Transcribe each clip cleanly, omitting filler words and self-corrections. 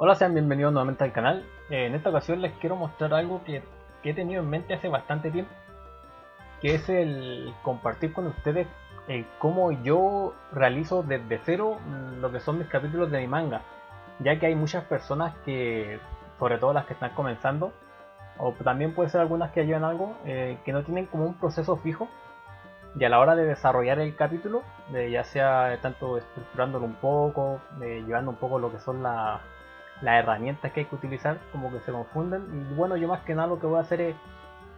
Hola, sean bienvenidos nuevamente al canal. En esta ocasión les quiero mostrar algo que he tenido en mente hace bastante tiempo, que es el compartir con ustedes cómo yo realizo desde cero lo que son mis capítulos de mi manga, ya que hay muchas personas que, sobre todo las que están comenzando, o también puede ser algunas que llevan algo, que no tienen como un proceso fijo, y a la hora de desarrollar el capítulo, ya sea tanto estructurándolo un poco, llevando un poco lo que son las herramientas que hay que utilizar, como que se confunden. Y bueno, yo más que nada lo que voy a hacer es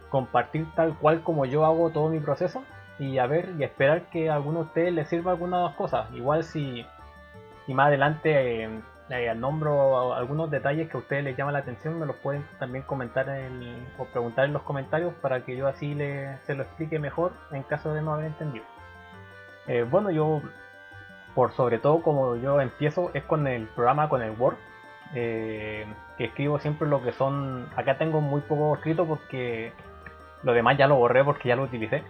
compartir tal cual como yo hago todo mi proceso y a ver y esperar que a alguno de ustedes les sirva algunas cosas. Igual si más adelante nombro algunos detalles que a ustedes les llaman la atención, me los pueden también comentar o preguntar en los comentarios para que yo así se lo explique mejor en caso de no haber entendido. Bueno, yo por sobre todo como yo empiezo es con el programa, con el Word, que escribo siempre lo que son, acá tengo muy poco escrito porque lo demás ya lo borré porque ya lo utilicé,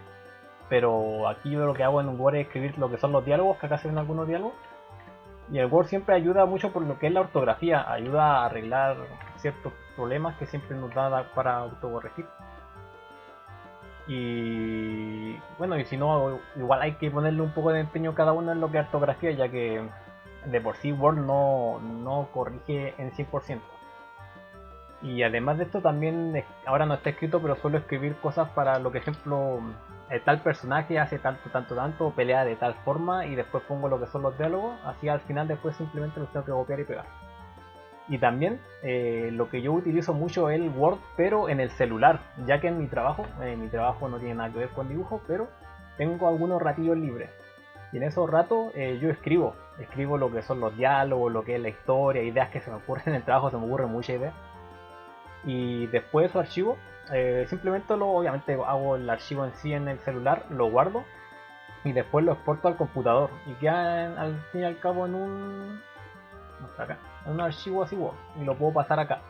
pero aquí yo lo que hago en Word es escribir lo que son los diálogos, que acá se ven algunos diálogos, y el Word siempre ayuda mucho por lo que es la ortografía, ayuda a arreglar ciertos problemas que siempre nos da para autocorregir. Y bueno, y si no, igual hay que ponerle un poco de empeño cada uno en lo que es ortografía, ya que de por sí Word no corrige en 100%. Y además de esto también, ahora no está escrito, pero suelo escribir cosas para lo que ejemplo, tal personaje hace tanto, tanto, tanto, pelea de tal forma y después pongo lo que son los diálogos, así al final después simplemente los tengo que copiar y pegar. Y también lo que yo utilizo mucho es el Word, pero en el celular, ya que en mi trabajo no tiene nada que ver con dibujo, pero tengo algunos ratillos libres. Y en esos ratos yo escribo lo que son los diálogos, lo que es la historia, ideas que se me ocurren en el trabajo, se me ocurren muchas ideas. Y después esos archivos, simplemente obviamente hago el archivo en sí en el celular, lo guardo y después lo exporto al computador. Y queda al fin y al cabo en acá, en un archivo así Word y lo puedo pasar acá.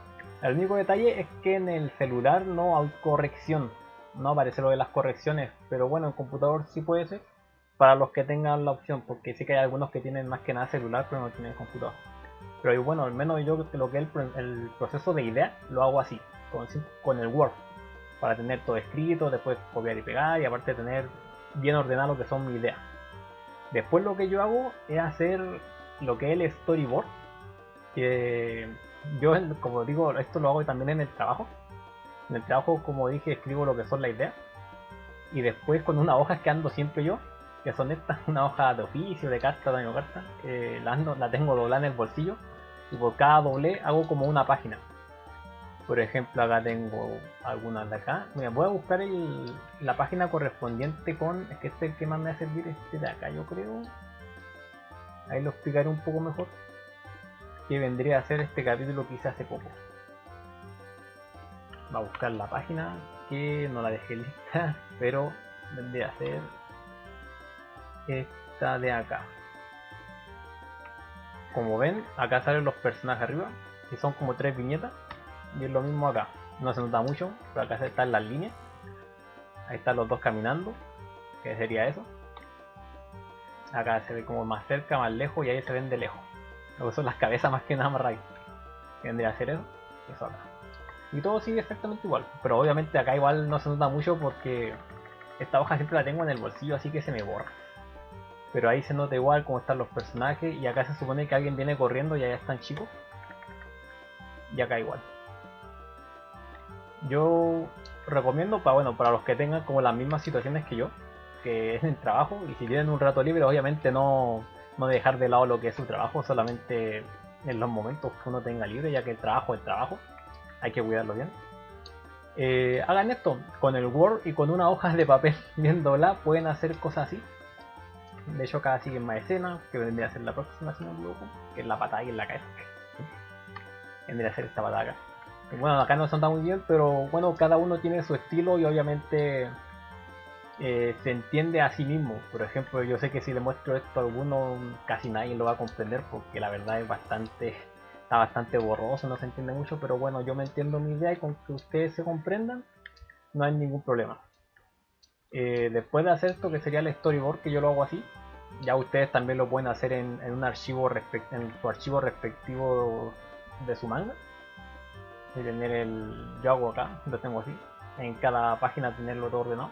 El único detalle es que en el celular no hay corrección, no aparece lo de las correcciones, pero bueno, en computador sí puede ser para los que tengan la opción, porque sí que hay algunos que tienen más que nada celular pero no tienen computador. Pero bueno, al menos yo lo que es el proceso de idea lo hago así, con el Word, para tener todo escrito, después copiar y pegar y aparte tener bien ordenado lo que son mis ideas. Después lo que yo hago es hacer lo que es el storyboard, que yo, como digo, esto lo hago también en el trabajo. En el trabajo, como dije, escribo lo que son las ideas. Y después con unas hojas que ando siempre yo, que son estas, una hoja de oficio, de carta, de carta, la tengo doblada en el bolsillo. Y por cada doble hago como una página. Por ejemplo, acá tengo algunas de acá. Mira, voy a buscar la página correspondiente con... Es que este es el que más me va a servir, este de acá yo creo. Ahí lo explicaré un poco mejor. Que vendría a ser este capítulo que hice hace poco. Va a buscar la página, que no la dejé lista, pero vendría a ser esta de acá. Como ven, acá salen los personajes arriba, que son como tres viñetas, y es lo mismo acá. No se nota mucho, pero acá están las líneas. Ahí están los dos caminando, que sería eso. Acá se ve como más cerca, más lejos, y ahí se ven de lejos. Luego son las cabezas más que nada más raíz. Que vendría a ser eso acá. Y todo sigue exactamente igual, pero obviamente acá igual no se nota mucho porque esta hoja siempre la tengo en el bolsillo, así que se me borra. Pero ahí se nota igual cómo están los personajes y acá se supone que alguien viene corriendo y allá están chicos. Y acá igual. Yo recomiendo para los que tengan como las mismas situaciones que yo, que es en el trabajo, y si tienen un rato libre, obviamente no dejar de lado lo que es su trabajo, solamente en los momentos que uno tenga libre, ya que el trabajo es trabajo, hay que cuidarlo bien. Hagan esto, con el Word y con una hoja de papel bien doblada pueden hacer cosas así. De hecho acá siguen más escenas, que vendría a ser la próxima si no me equivoco, que es la patada y en la cabeza. Vendría a ser esta patada acá. Y bueno, acá no se nota muy bien, pero bueno, cada uno tiene su estilo y obviamente se entiende a sí mismo. Por ejemplo, yo sé que si le muestro esto a alguno, casi nadie lo va a comprender porque la verdad es está bastante borroso, no se entiende mucho, pero bueno, yo me entiendo mi idea y con que ustedes se comprendan, no hay ningún problema. Después de hacer esto, que sería el storyboard, que yo lo hago así, ya ustedes también lo pueden hacer en un archivo en su archivo respectivo de su manga. Y tener yo hago acá, lo tengo así, en cada página tenerlo todo ordenado.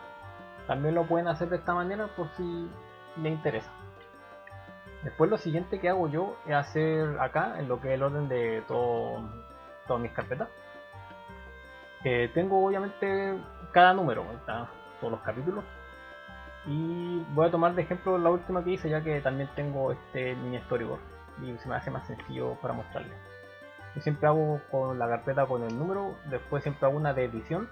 También lo pueden hacer de esta manera por si les interesa. Después lo siguiente que hago yo es hacer acá, en lo que es el orden de todas mis carpetas. Tengo obviamente cada número, ¿está? Todos los capítulos. Y voy a tomar de ejemplo la última que hice, ya que también tengo este mini storyboard y se me hace más sencillo para mostrarles. Yo siempre hago con la carpeta con el número, después siempre hago una de edición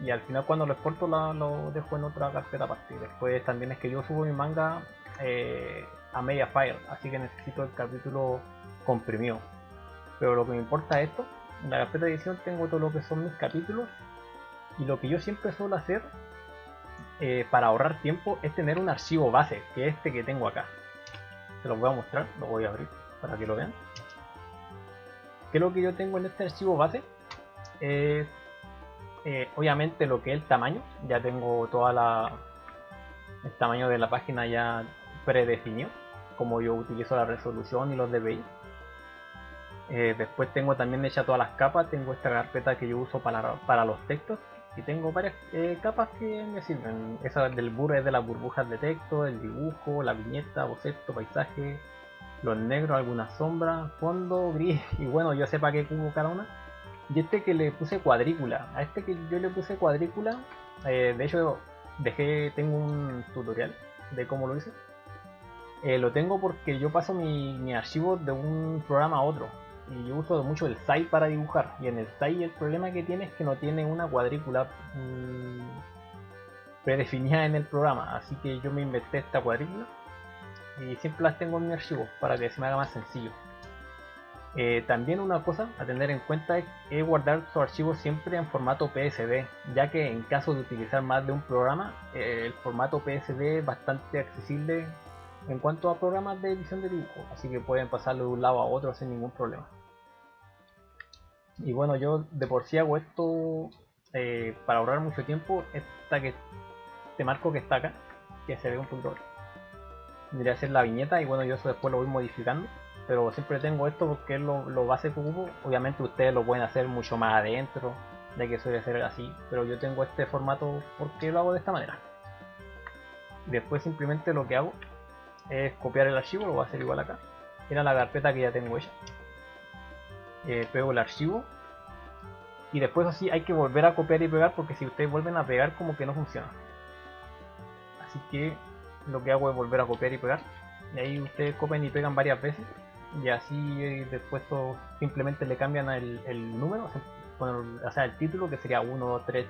y al final cuando lo exporto lo dejo en otra carpeta aparte. Después también es que yo subo mi manga a Mediafire, así que necesito el capítulo comprimido. Pero lo que me importa es esto, en la carpeta de edición tengo todo lo que son mis capítulos y lo que yo siempre suelo hacer para ahorrar tiempo es tener un archivo base, que es este que tengo acá. Se los voy a mostrar, lo voy a abrir para que lo vean. ¿Qué es lo que yo tengo en este archivo base? Es obviamente lo que es el tamaño. Ya tengo el tamaño de la página ya predefinido, como yo utilizo la resolución y los dpi. Después tengo también hecha todas las capas. Tengo esta carpeta que yo uso para los textos y tengo varias capas que me sirven. Esa del burro es de las burbujas de texto, el dibujo, la viñeta, boceto, paisaje, los negros, algunas sombras, fondo, gris, y bueno, yo sé para qué cubo cada una. Y este que le puse cuadrícula, a este que yo le puse cuadrícula, de hecho tengo un tutorial de cómo lo hice. Lo tengo porque yo paso mi archivo de un programa a otro y yo uso mucho el SAI para dibujar, y en el SAI el problema que tiene es que no tiene una cuadrícula predefinida en el programa, así que yo me inventé esta cuadrícula y siempre las tengo en mi archivo para que se me haga más sencillo. También una cosa a tener en cuenta es guardar su archivo siempre en formato PSD, ya que en caso de utilizar más de un programa, el formato PSD es bastante accesible en cuanto a programas de edición de dibujo, así que pueden pasarlo de un lado a otro sin ningún problema. Y bueno, yo de por sí hago esto para ahorrar mucho tiempo. Este marco que está acá, que se ve un poquito, vendría a ser la viñeta, y bueno, yo eso después lo voy modificando, pero siempre tengo esto porque es lo base que ocupo. Obviamente ustedes lo pueden hacer mucho más adentro, de que suele ser así, pero yo tengo este formato porque lo hago de esta manera. Después simplemente lo que hago es copiar el archivo, lo voy a hacer igual acá, era la carpeta que ya tengo hecha. Pego el archivo y después así hay que volver a copiar y pegar, porque si ustedes vuelven a pegar como que no funciona. Así que lo que hago es volver a copiar y pegar, y ahí ustedes copian y pegan varias veces, y así después simplemente le cambian el número, o sea el título, que sería 1, 2, 3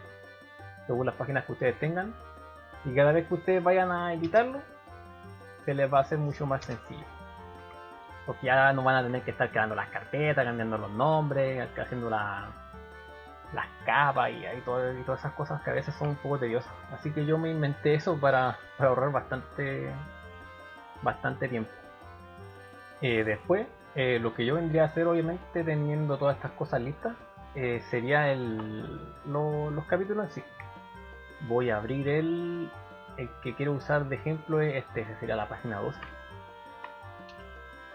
según las páginas que ustedes tengan, y cada vez que ustedes vayan a editarlo se les va a hacer mucho más sencillo, porque ya no van a tener que estar creando las carpetas, cambiando los nombres, haciendo las capas y todas esas cosas que a veces son un poco tediosas. Así que yo me inventé eso para ahorrar bastante tiempo. Después, lo que yo vendría a hacer, obviamente teniendo todas estas cosas listas, sería los capítulos en sí. Voy a abrir el que quiero usar de ejemplo, sería la página 12.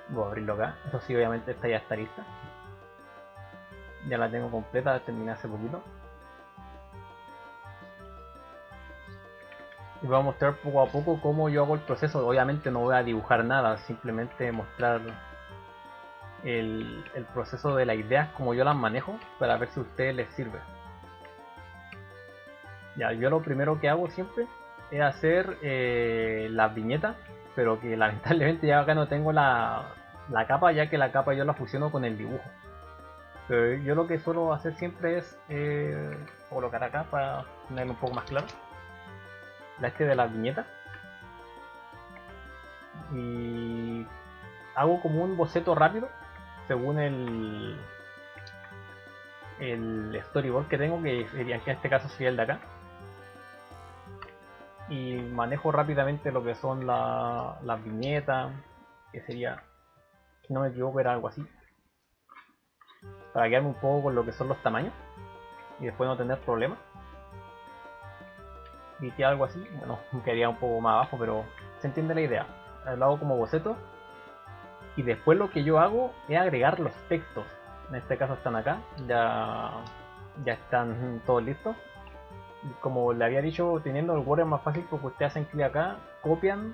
Voy a abrirlo acá. Eso sí, obviamente esta ya está lista. Ya la tengo completa, terminé hace poquito. Y voy a mostrar poco a poco cómo yo hago el proceso. Obviamente no voy a dibujar nada, simplemente mostrar el proceso de las ideas, como yo las manejo, para ver si a ustedes les sirve. Ya, yo lo primero que hago siempre es hacer las viñetas, pero que lamentablemente ya acá no tengo la capa, ya que la capa yo la fusiono con el dibujo. Pero yo lo que suelo hacer siempre es colocar acá para tenerlo un poco más claro la de la viñeta, y hago como un boceto rápido según el storyboard que tengo, que en este caso sería el de acá, y manejo rápidamente lo que son las viñetas, que sería, si no me equivoco, era algo así, para quedarme un poco con lo que son los tamaños y después no tener problemas. Y algo así, bueno, quedaría un poco más abajo, pero se entiende la idea. Lo hago como boceto, y después lo que yo hago es agregar los textos. en este caso están acá, ya están todos listos. Como le había dicho, teniendo el Word es más fácil porque ustedes hacen clic acá, copian,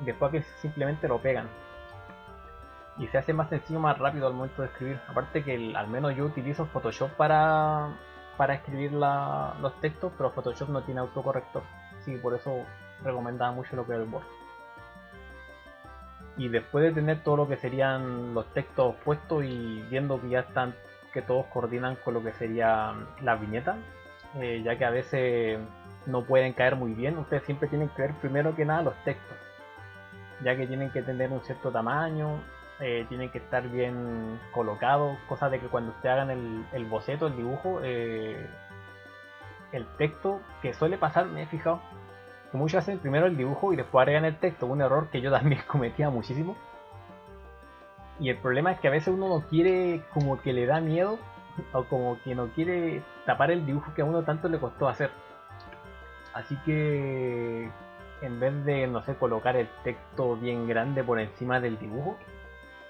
después que simplemente lo pegan. Y se hace más sencillo, más rápido al momento de escribir. Aparte que al menos yo utilizo Photoshop para escribir los textos, pero Photoshop no tiene autocorrector. Sí, por eso recomendaba mucho lo que es el Word. Y después de tener todo lo que serían los textos puestos y viendo que ya están, que todos coordinan con lo que sería la viñeta, ya que a veces no pueden caer muy bien, ustedes siempre tienen que ver primero que nada los textos, ya que tienen que tener un cierto tamaño, tienen que estar bien colocados, cosa de que cuando ustedes hagan el boceto, el dibujo, el texto, que suele pasar, me he fijado, que muchos hacen primero el dibujo y después agregan el texto, un error que yo también cometía muchísimo. Y el problema es que a veces uno no quiere, como que le da miedo, o como que no quiere tapar el dibujo que a uno tanto le costó hacer. Así que en vez de, no sé, colocar el texto bien grande por encima del dibujo,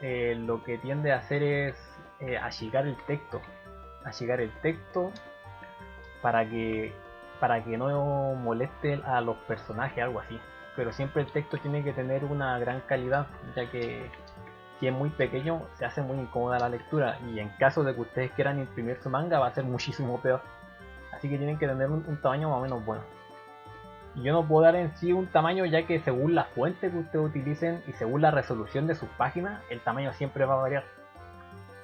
lo que tiende a hacer es achicar el texto. Achicar el texto para que, para que no moleste a los personajes, algo así. Pero siempre el texto tiene que tener una gran calidad, ya que si es muy pequeño se hace muy incómoda la lectura y en caso de que ustedes quieran imprimir su manga va a ser muchísimo peor. Así que tienen que tener un tamaño más o menos bueno. Y yo no puedo dar en sí un tamaño ya que según la fuente que ustedes utilicen y según la resolución de sus páginas, el tamaño siempre va a variar.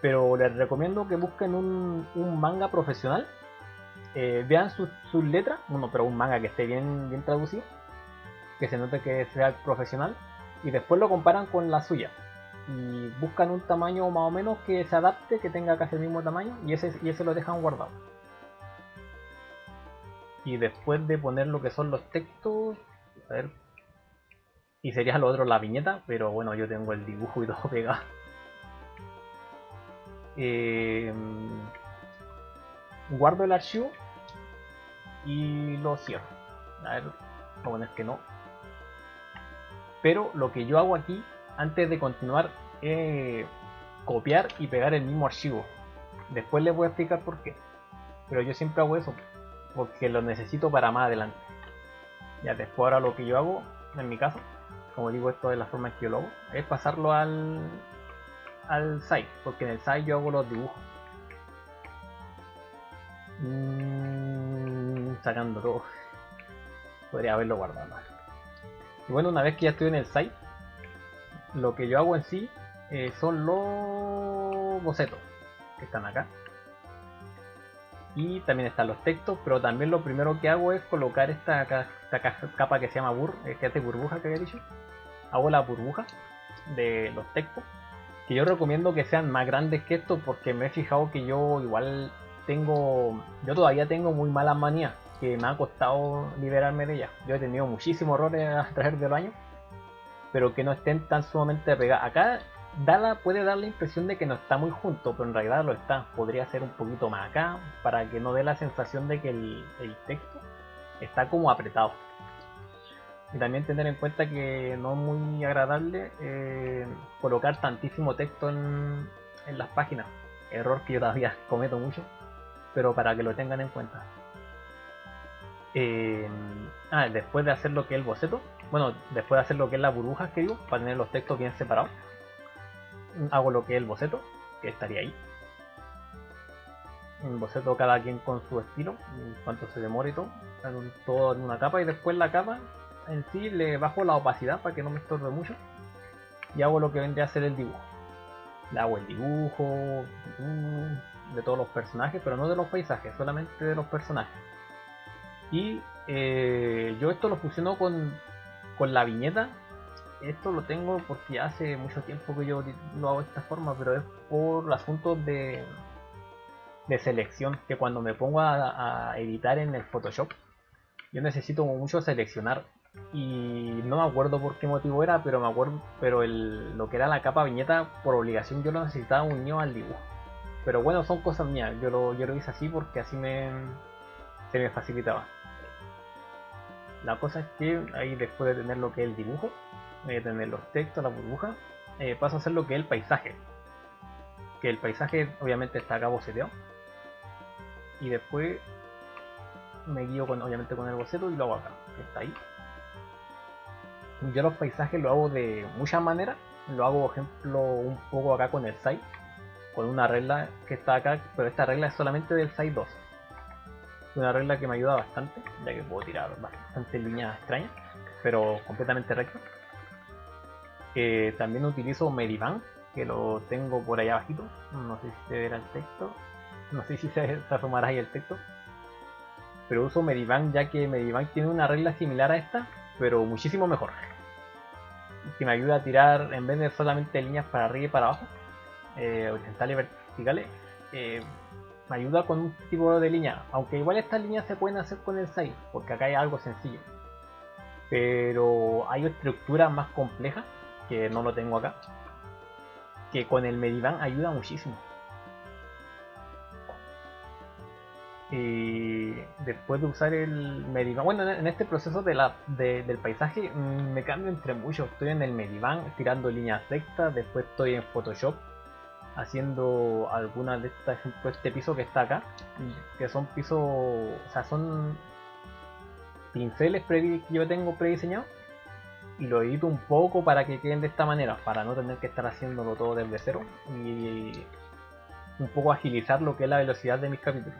Pero les recomiendo que busquen un manga profesional, vean sus letras, bueno, pero un manga que esté bien traducido, que se note que sea profesional, y después lo comparan con la suya. Y buscan un tamaño más o menos que se adapte, que tenga casi el mismo tamaño, y ese lo dejan guardado. Y después de poner lo que son los textos, a ver, y sería lo otro la viñeta, pero bueno, yo tengo el dibujo y todo pegado. Eh, Guardo el archivo y lo cierro. A ver, vamos a poner que no. Pero lo que yo hago aquí, antes de continuar, es copiar y pegar el mismo archivo. Después les voy a explicar por qué. Pero yo siempre hago eso, porque lo necesito para más adelante. Ya después ahora lo que yo hago, en mi caso, como digo, esto es la forma en que yo lo hago, es pasarlo al site, porque en el site yo hago los dibujos. Sacando todo. Podría haberlo guardado. Y bueno, una vez que ya estoy en el site, lo que yo hago en sí son los bocetos que están acá. Y también están los textos, pero también lo primero que hago es colocar esta capa que se llama que es de burbuja que había dicho. Hago la burbuja de los textos, que yo recomiendo que sean más grandes que esto porque me he fijado que yo igual yo todavía tengo muy malas manías que me ha costado liberarme de ellas. Yo he tenido muchísimos errores a través del año, pero que no estén tan sumamente pegadas. Acá puede dar la impresión de que no está muy junto, pero en realidad lo está. Podría ser un poquito más acá para que no dé la sensación de que el texto está como apretado. Y también tener en cuenta que no es muy agradable colocar tantísimo texto en las páginas. Error que yo todavía cometo mucho, pero para que lo tengan en cuenta. Después de hacer lo que es el boceto, bueno, después de hacer lo que es la burbuja que digo, para tener los textos bien separados, hago lo que es el boceto, que estaría ahí. Un boceto cada quien con su estilo, en cuanto se demore y todo en una capa, y después la capa en sí le bajo la opacidad para que no me estorbe mucho y hago lo que vendría a ser el dibujo. Le hago el dibujo de todos los personajes, pero no de los paisajes, solamente de los personajes. Y yo esto lo fusiono con la viñeta. Esto lo tengo porque hace mucho tiempo que yo lo hago de esta forma, pero es por asuntos de selección, que cuando me pongo a editar en el Photoshop, yo necesito mucho seleccionar. Y no me acuerdo por qué motivo era, pero me acuerdo, pero lo que era la capa viñeta, por obligación yo lo necesitaba unido al dibujo. Pero bueno, son cosas mías, yo lo hice así porque así se me facilitaba. La cosa es que ahí después de tener lo que es el dibujo, de tener los textos, la burbuja, paso a hacer lo que es el paisaje. que el paisaje obviamente está acá boceteado. Y después me guío obviamente con el boceto y lo hago acá, que está ahí. Yo los paisajes lo hago de muchas maneras. Lo hago, por ejemplo, un poco acá con el SAI, con una regla que está acá, pero esta regla es solamente del SAI 2. Una regla que me ayuda bastante, ya que puedo tirar bastantes líneas extrañas, pero completamente rectas. También utilizo Medivan, que lo tengo por allá abajito. No sé si se verá el texto. No sé si se asomará ahí el texto. Pero uso Medivan ya que Medivan tiene una regla similar a esta, pero muchísimo mejor. Que me ayuda a tirar, en vez de solamente líneas para arriba y para abajo, horizontales y verticales, me ayuda con un tipo de línea. Aunque igual estas líneas se pueden hacer con el SAI, porque acá hay algo sencillo. Pero hay estructuras más complejas, que no lo tengo acá, que con el Medivan ayuda muchísimo. Y después de usar el Medivan, bueno, en este proceso del paisaje me cambio entre muchos. Estoy en el Medivan tirando líneas rectas, después estoy en Photoshop haciendo algunas de estas, ejemplo este piso que está acá, que son pisos, o sea, son pinceles que yo tengo prediseñados, y lo edito un poco para que queden de esta manera, para no tener que estar haciéndolo todo desde cero, y un poco agilizar lo que es la velocidad de mis capítulos.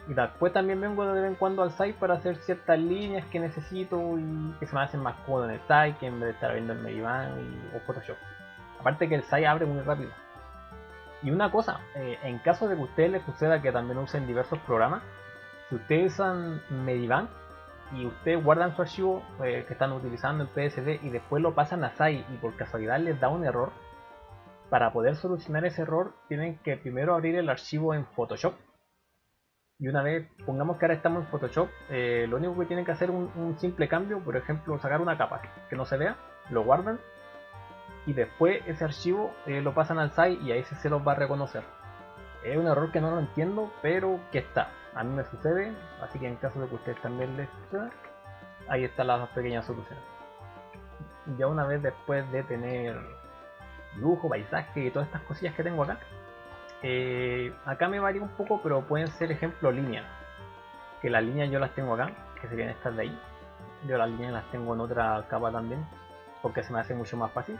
Y después también vengo de vez en cuando al site para hacer ciertas líneas que necesito y que se me hacen más cómodo en el site que en vez de estar viendo el Medivan o Photoshop. Aparte que el site abre muy rápido. Y una cosa, en caso de que a ustedes les suceda que también usen diversos programas, si ustedes usan Medivan y ustedes guardan su archivo que están utilizando en PSD y después lo pasan a SAI y por casualidad les da un error, para poder solucionar ese error tienen que primero abrir el archivo en Photoshop. Y una vez, pongamos que ahora estamos en Photoshop, lo único que tienen que hacer es un simple cambio, por ejemplo, sacar una capa que no se vea, lo guardan y después ese archivo lo pasan al SAI y ahí se los va a reconocer. Es un error que no lo entiendo, pero que está. A mí me sucede, así que en caso de que a ustedes también les suceda, ahí están las pequeñas soluciones. Ya una vez después de tener dibujo, paisaje y todas estas cosillas que tengo acá, acá me varía un poco, pero pueden ser ejemplo líneas. Que las líneas yo las tengo acá, que serían estas de ahí. Yo las líneas las tengo en otra capa también, porque se me hace mucho más fácil.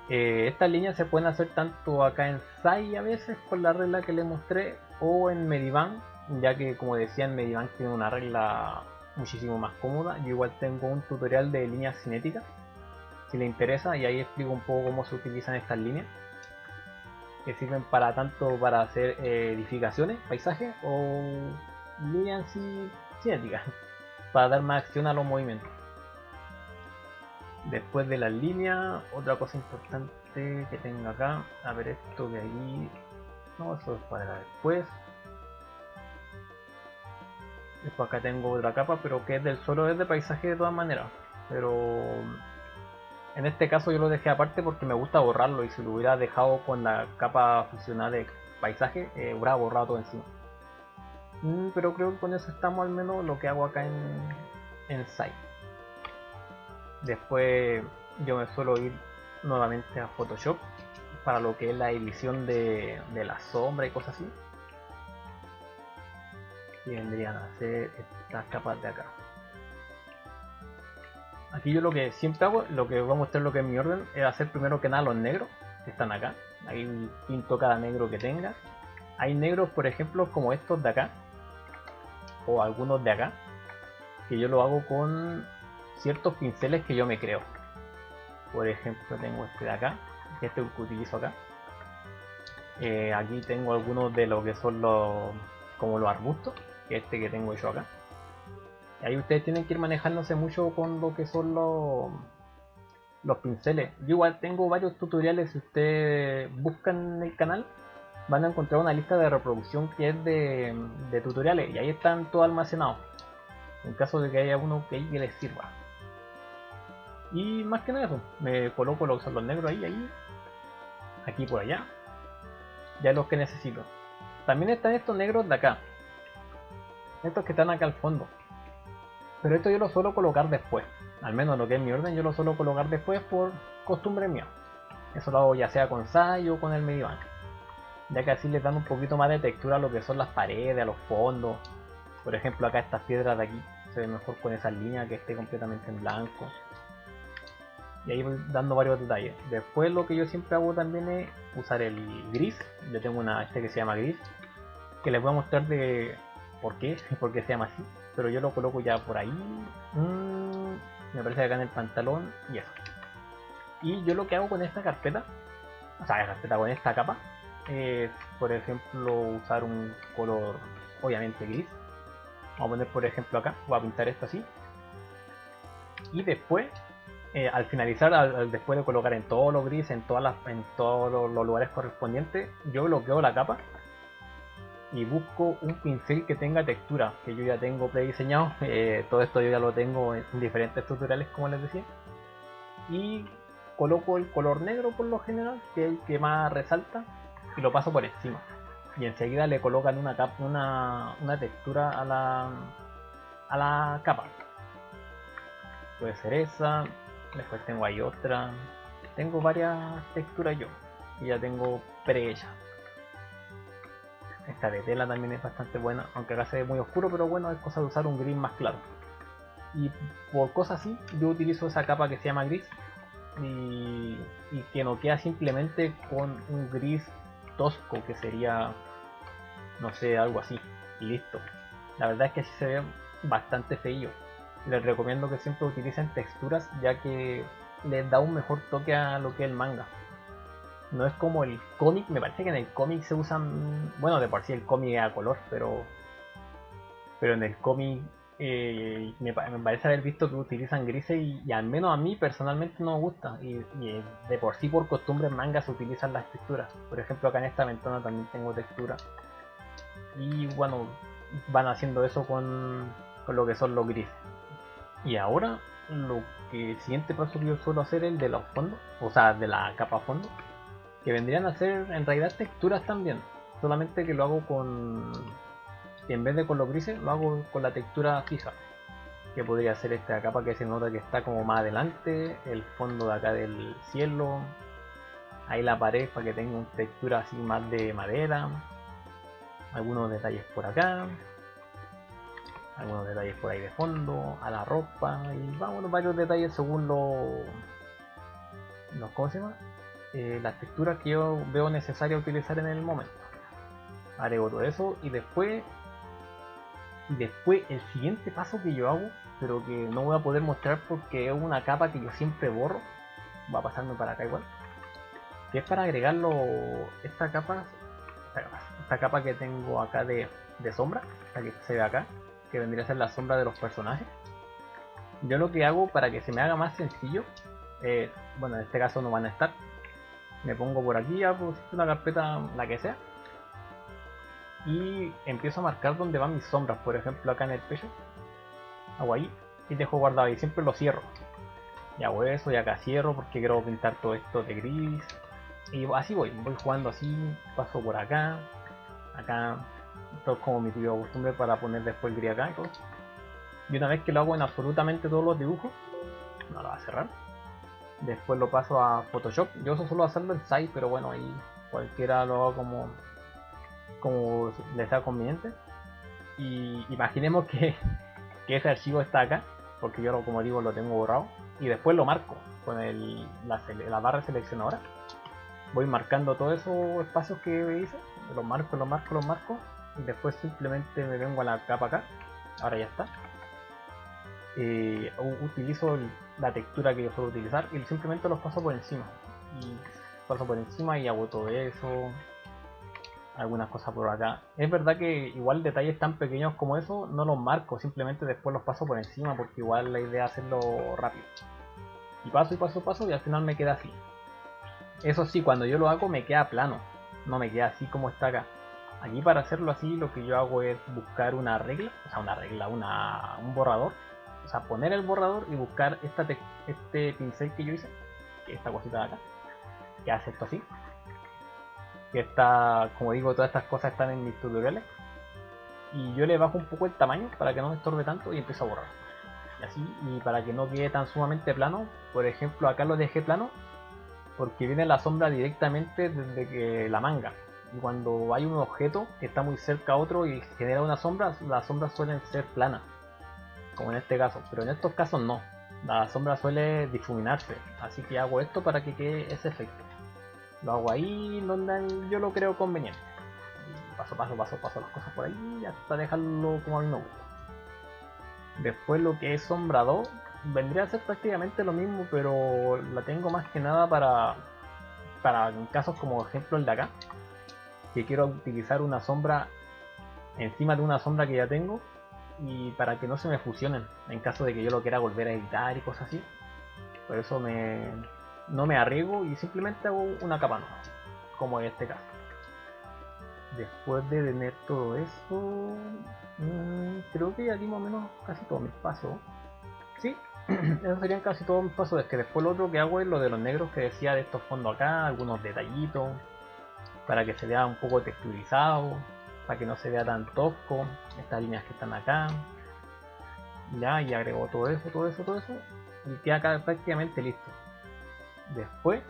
Estas líneas se pueden hacer tanto acá en SAI a veces con la regla que les mostré, o en Medivan, ya que como decía en Medivan tiene una regla muchísimo más cómoda. Yo igual tengo un tutorial de líneas cinéticas, si les interesa, y ahí explico un poco cómo se utilizan estas líneas, que sirven para tanto para hacer edificaciones, paisajes, o líneas cinéticas, para dar más acción a los movimientos. Después de las líneas, otra cosa importante que tengo acá, a ver esto de ahí, no, eso es para después. Después acá tengo otra capa, pero que es del solo es de paisaje de todas maneras, pero en este caso yo lo dejé aparte porque me gusta borrarlo, y si lo hubiera dejado con la capa funcional de paisaje, hubiera borrado todo encima. Pero creo que con eso estamos al menos lo que hago acá en Site. Después yo me suelo ir nuevamente a Photoshop para lo que es la edición de la sombra y cosas así. Y vendrían a ser estas capas de acá. Aquí yo lo que siempre hago, lo que voy a mostrar lo que es mi orden, es hacer primero que nada los negros que están acá. Ahí pinto cada negro que tenga. Hay negros, por ejemplo, como estos de acá, o algunos de acá, que yo lo hago con ciertos pinceles que yo me creo. Por ejemplo, tengo este de acá, que este que utilizo acá. Aquí tengo algunos de lo que son como los arbustos, que este que tengo yo acá. Y ahí ustedes tienen que ir manejándose mucho con lo que son los pinceles. Yo igual tengo varios tutoriales, si ustedes buscan en el canal van a encontrar una lista de reproducción que es de tutoriales, y ahí están todos almacenados en caso de que haya uno que les sirva. Y más que nada eso, me coloco los negros ahí, aquí por allá, ya los que necesito. También están estos negros de acá, estos que están acá al fondo, pero esto yo lo suelo colocar después, al menos lo que es mi orden yo lo suelo colocar después por costumbre mía. Eso lo hago ya sea con SAI o con el Medibank, ya que así les dan un poquito más de textura a lo que son las paredes, a los fondos. Por ejemplo, acá estas piedras de aquí se ven mejor con esa línea que esté completamente en blanco. Y ahí voy dando varios detalles. Después lo que yo siempre hago también es usar el gris. Yo tengo que se llama gris, que les voy a mostrar de por qué se llama así. Pero yo lo coloco ya por ahí. Me parece que acá en el pantalón y eso. Y yo lo que hago con esta carpeta, o sea, la carpeta con esta capa, es por ejemplo usar un color obviamente gris. Vamos a poner por ejemplo acá, voy a pintar esto así. Y después al finalizar, después de colocar en todos los grises, en todos los lugares correspondientes, yo bloqueo la capa y busco un pincel que tenga textura, que yo ya tengo prediseñado. Todo esto yo ya lo tengo en diferentes tutoriales, como les decía. Y coloco el color negro por lo general, que es el que más resalta, y lo paso por encima. Y enseguida le colocan una textura a la capa. Puede ser esa. Después tengo ahí otra. Tengo varias texturas yo. Y ya tengo prehechas. Esta de tela también es bastante buena. Aunque acá se ve muy oscuro, pero bueno, es cosa de usar un gris más claro. Y por cosas así, yo utilizo esa capa que se llama gris. Y que no queda simplemente con un gris tosco, que sería, no sé, algo así. Y listo. La verdad es que así se ve bastante feillo. Les recomiendo que siempre utilicen texturas, ya que les da un mejor toque a lo que es el manga. No es como el cómic, me parece que en el cómic se usan, bueno, de por sí el cómic es a color, pero en el cómic me parece haber visto que utilizan grises y al menos a mí personalmente no me gusta. Y de por sí por costumbre en manga se utilizan las texturas. Por ejemplo acá en esta ventana también tengo textura. Y bueno, van haciendo eso con lo que son los grises. Y ahora el siguiente paso que yo suelo hacer es el de los fondos, o sea, de la capa fondo, que vendrían a ser en realidad texturas también, solamente que lo hago en vez de con los grises, lo hago con la textura fija, que podría ser esta capa que se nota que está como más adelante, el fondo de acá del cielo, ahí la pared para que tenga una textura así más de madera, algunos detalles por acá, algunos detalles por ahí de fondo, a la ropa y vamos, varios detalles según ¿cómo se llama? Las texturas que yo veo necesaria utilizar en el momento. Agrego todo eso y después el siguiente paso que yo hago, pero que no voy a poder mostrar porque es una capa que yo siempre borro, va a pasarme para acá igual, que es para agregarlo esta capa que tengo acá de sombra, la que se ve acá, que vendría a ser la sombra de los personajes. Yo lo que hago para que se me haga más sencillo, bueno, en este caso no van a estar, me pongo por aquí, abro una carpeta, la que sea, y empiezo a marcar donde van mis sombras. Por ejemplo acá en el pecho, hago ahí y dejo guardado y siempre lo cierro. Y hago eso y acá cierro porque quiero pintar todo esto de gris. Y así voy jugando así, paso por acá, esto es como mi tío costumbre para poner después el gris acá y todo. Y una vez que lo hago en absolutamente todos los dibujos, no lo va a cerrar. Después lo paso a Photoshop. Yo eso suelo hacerlo en SAI, pero bueno, ahí cualquiera lo hago como les sea conveniente. Y imaginemos que ese archivo está acá, porque yo como digo lo tengo borrado. Y después lo marco con la barra seleccionadora. Voy marcando todos esos espacios que hice, los marco. Y después simplemente me vengo a la capa acá. Ahora ya está. Utilizo la textura que yo suelo utilizar y simplemente los paso por encima. Y hago todo eso. Algunas cosas por acá. Es verdad que igual detalles tan pequeños como eso no los marco, simplemente después los paso por encima porque igual la idea es hacerlo rápido. Y paso y al final me queda así. Eso sí, cuando yo lo hago me queda plano, no me queda así como está acá. Aquí para hacerlo así lo que yo hago es buscar una regla, un borrador. O sea, poner el borrador y buscar este pincel que yo hice, que esta cosita de acá, que hace esto así. Que está, como digo, todas estas cosas están en mis tutoriales. Y yo le bajo un poco el tamaño para que no me estorbe tanto y empiezo a borrar. Y así, y para que no quede tan sumamente plano, por ejemplo acá lo dejé plano porque viene la sombra directamente desde que la manga. Y cuando hay un objeto que está muy cerca a otro y genera una sombra, las sombras suelen ser planas, como en este caso, pero en estos casos no. La sombra suele difuminarse, así que hago esto para que quede ese efecto. Lo hago ahí donde yo lo creo conveniente. Paso las cosas por ahí hasta dejarlo como a mí me gusta. Después lo que es sombra 2 vendría a ser prácticamente lo mismo, pero la tengo más que nada para casos como ejemplo el de acá, que quiero utilizar una sombra encima de una sombra que ya tengo y para que no se me fusionen en caso de que yo lo quiera volver a editar y cosas así. Por eso no me arriesgo y simplemente hago una capa nueva, como en este caso. Después de tener todo eso, creo que ya di más o menos casi todos mis pasos. Sí, esos serían casi todos mis pasos. Es que después lo otro que hago es lo de los negros que decía, de estos fondos acá, algunos detallitos, para que se vea un poco texturizado, para que no se vea tan tosco, estas líneas que están acá. Ya, y agrego todo eso, y queda acá prácticamente listo. Después,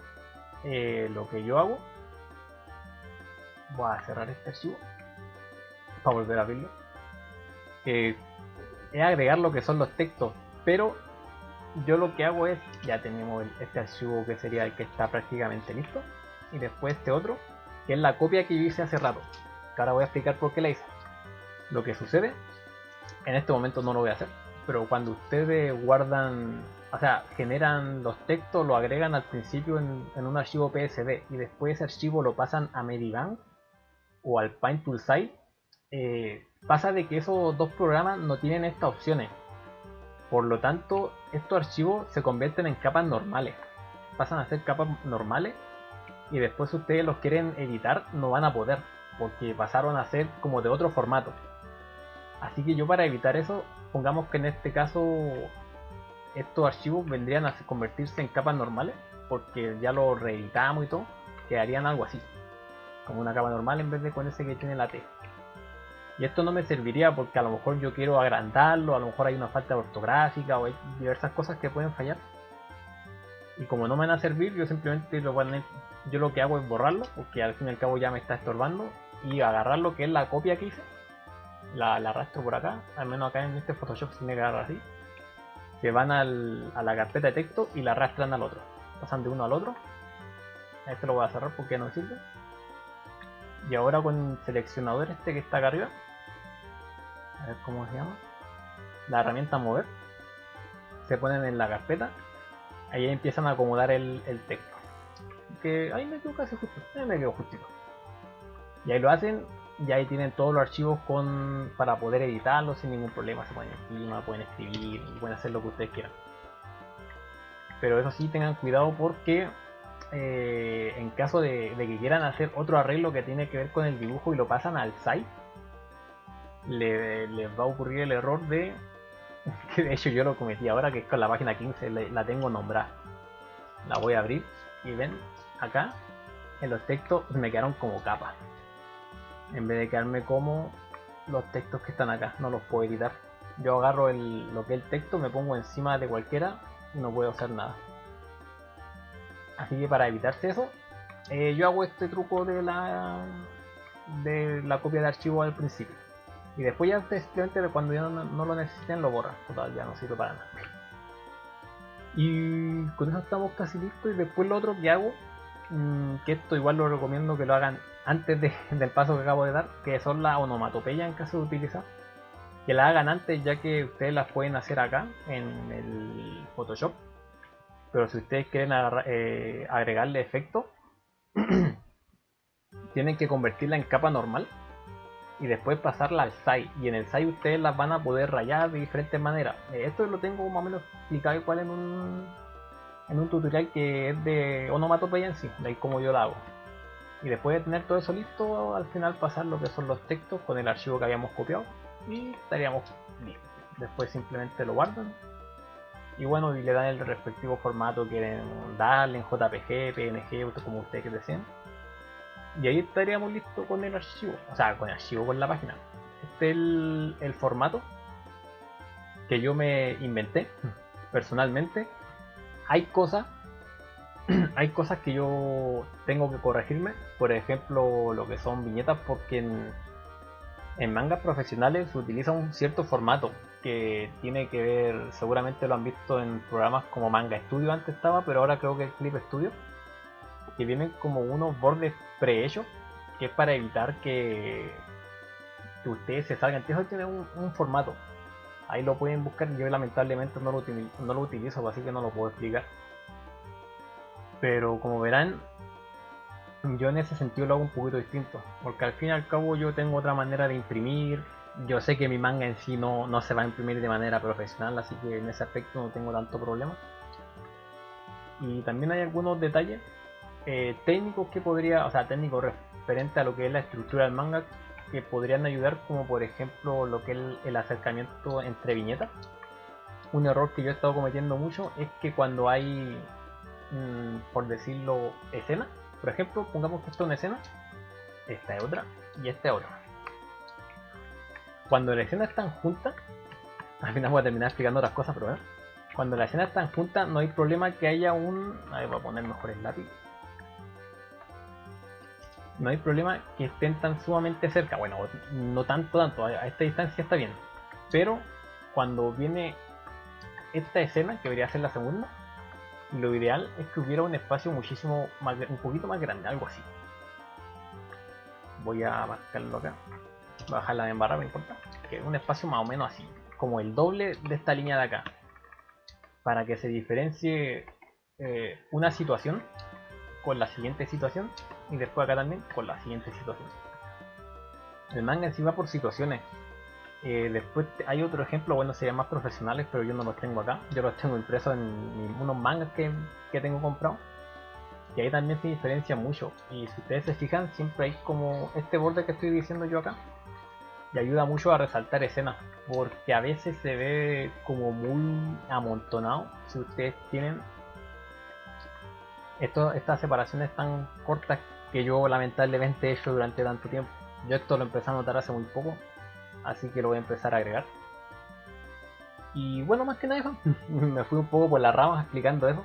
lo que yo hago, voy a cerrar este archivo para volver a abrirlo. Es agregar lo que son los textos, pero yo lo que hago es, ya tenemos este archivo que sería el que está prácticamente listo, y después este otro, que es la copia que yo hice hace rato, que ahora voy a explicar por qué la hice. Lo que sucede, en este momento no lo voy a hacer, pero cuando ustedes guardan, o sea, generan los textos, lo agregan al principio en un archivo PSD y después ese archivo lo pasan a Medivan o al Paint Toolside, pasa de que esos dos programas no tienen estas opciones. Por lo tanto, estos archivos se convierten en capas normales. Pasan a ser capas normales y después si ustedes los quieren editar no van a poder, porque pasaron a ser como de otro formato. Así que yo, para evitar eso, pongamos que en este caso estos archivos vendrían a convertirse en capas normales, porque ya lo reeditamos y todo, quedarían algo así, como una capa normal en vez de con ese que tiene la T. Y esto no me serviría porque a lo mejor yo quiero agrandarlo, a lo mejor hay una falta ortográfica o hay diversas cosas que pueden fallar. Y como no me van a servir, yo simplemente yo lo que hago es borrarlo, porque al fin y al cabo ya me está estorbando, y agarrar lo que es la copia que hice, la arrastro por acá, al menos acá en este Photoshop se me agarra así. Se van a la carpeta de texto y la arrastran al otro, pasan de uno al otro. Este lo voy a cerrar porque no sirve. Y ahora con el seleccionador este que está acá arriba, a ver cómo se llama, la herramienta mover, se ponen en la carpeta, ahí empiezan a acomodar el texto, que ahí me quedo casi justo, ahí me quedo justito, y ahí lo hacen, y ahí tienen todos los archivos para poder editarlos sin ningún problema. Se ponen encima, pueden escribir y pueden hacer lo que ustedes quieran, pero eso sí, tengan cuidado porque en caso de que quieran hacer otro arreglo que tiene que ver con el dibujo y lo pasan al site, les va a ocurrir el error de que de hecho yo lo cometí ahora, que es con la página 15, la tengo nombrada. La voy a abrir y ven acá en los textos me quedaron como capas, en vez de quedarme como los textos que están acá. No los puedo editar. Yo agarro lo que es el texto, me pongo encima de cualquiera y no puedo hacer nada. Así que para evitarse eso, yo hago este truco de la copia de archivo al principio. Y después ya simplemente cuando ya no lo necesiten lo borran. Total, ya no sirve para nada. Y con eso estamos casi listos. Y después lo otro que hago, que esto igual lo recomiendo que lo hagan antes del paso que acabo de dar, que son las onomatopeyas en caso de utilizar. Que la hagan antes, ya que ustedes las pueden hacer acá en el Photoshop. Pero si ustedes quieren agregarle efectos, tienen que convertirla en capa normal y después pasarla al SAI, y en el SAI ustedes las van a poder rayar de diferentes maneras. Esto lo tengo más o menos explicado igual en un tutorial que es de onomatopeya en sí, de ahí como yo la hago. Y después de tener todo eso listo, al final pasar lo que son los textos con el archivo que habíamos copiado y estaríamos listos. Después simplemente lo guardan y bueno, y le dan el respectivo formato que quieren darle, en JPG, PNG, como ustedes deseen. Y ahí estaríamos listos con el archivo, o sea, con el archivo, con la página. Este es el formato que yo me inventé personalmente. Hay cosas hay cosas que yo tengo que corregirme, por ejemplo lo que son viñetas, porque en mangas profesionales se utiliza un cierto formato que tiene que ver, seguramente lo han visto en programas como Manga Studio antes estaba, pero ahora creo que es Clip Studio, que vienen como unos bordes prehechos, que es para evitar que ustedes se salgan. Eso tiene un formato, ahí lo pueden buscar. Yo lamentablemente no lo utilizo, así que no lo puedo explicar. Pero como verán, yo en ese sentido lo hago un poquito distinto, porque al fin y al cabo yo tengo otra manera de imprimir. Yo sé que mi manga en sí no se va a imprimir de manera profesional, así que en ese aspecto no tengo tanto problema. Y también hay algunos detalles técnicos que podría, o sea, técnicos referente a lo que es la estructura del manga, que podrían ayudar, como por ejemplo lo que es el acercamiento entre viñetas. Un error que yo he estado cometiendo mucho es que cuando hay, por decirlo, escenas, por ejemplo, pongamos que esta es una escena, esta es otra y esta es otra. Cuando las escenas están juntas, al final voy a terminar explicando otras cosas, pero bueno, cuando las escenas están juntas no hay problema que haya un... A ver, voy a poner mejor el lápiz. No hay problema que estén tan sumamente cerca. Bueno, no tanto, a esta distancia está bien. Pero cuando viene esta escena, que debería ser la segunda, lo ideal es que hubiera un espacio muchísimo más, un poquito más grande, algo así. Voy a marcarlo acá, voy a bajarla en barra, no importa. Que un espacio más o menos así, como el doble de esta línea de acá, para que se diferencie una situación con la siguiente situación, y después acá también con la siguiente situación. El manga en sí va por situaciones. Después hay otro ejemplo, bueno, serían más profesionales, pero yo no los tengo acá. Yo los tengo impresos en unos mangas que tengo comprados. Y ahí también se diferencia mucho. Y si ustedes se fijan, siempre hay como este borde que estoy diciendo yo acá. Y ayuda mucho a resaltar escenas. Porque a veces se ve como muy amontonado. Si ustedes tienen estas separaciones tan cortas que yo lamentablemente he hecho durante tanto tiempo. Yo esto lo empecé a notar hace muy poco, así que lo voy a empezar a agregar. Y bueno, más que nada eso, me fui un poco por las ramas explicando eso,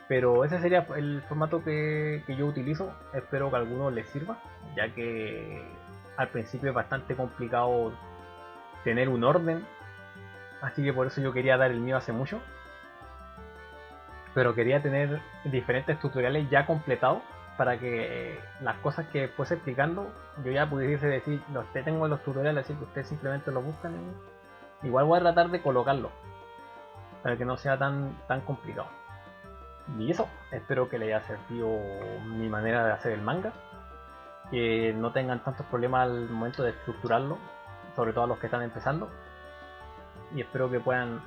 pero ese sería el formato que yo utilizo. Espero que a algunos les sirva, ya que al principio es bastante complicado tener un orden, así que por eso yo quería dar el mío hace mucho, pero quería tener diferentes tutoriales ya completados para que las cosas que fuese explicando yo ya pudiese decir, usted tengo los tutoriales, así que ustedes simplemente los buscan. Igual voy a tratar de colocarlo para que no sea tan complicado. Y eso, espero que les haya servido mi manera de hacer el manga, que no tengan tantos problemas al momento de estructurarlo, sobre todo a los que están empezando, y espero que puedan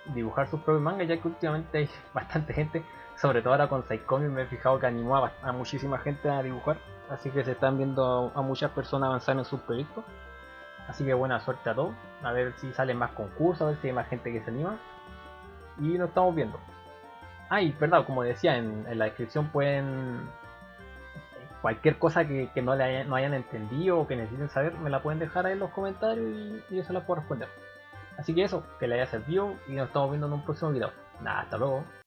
dibujar sus propios mangas, ya que últimamente hay bastante gente, sobre todo ahora con Saikomi me he fijado que animó a muchísima gente a dibujar, así que se están viendo a muchas personas avanzar en sus proyectos. Así que buena suerte a todos, a ver si salen más concursos, a ver si hay más gente que se anima, y nos estamos viendo. Y verdad, como decía, en la descripción pueden... Cualquier cosa que no hayan entendido o que necesiten saber, me la pueden dejar ahí en los comentarios y yo se la puedo responder. Así que eso, que les haya servido y nos estamos viendo en un próximo video. Nada, hasta luego.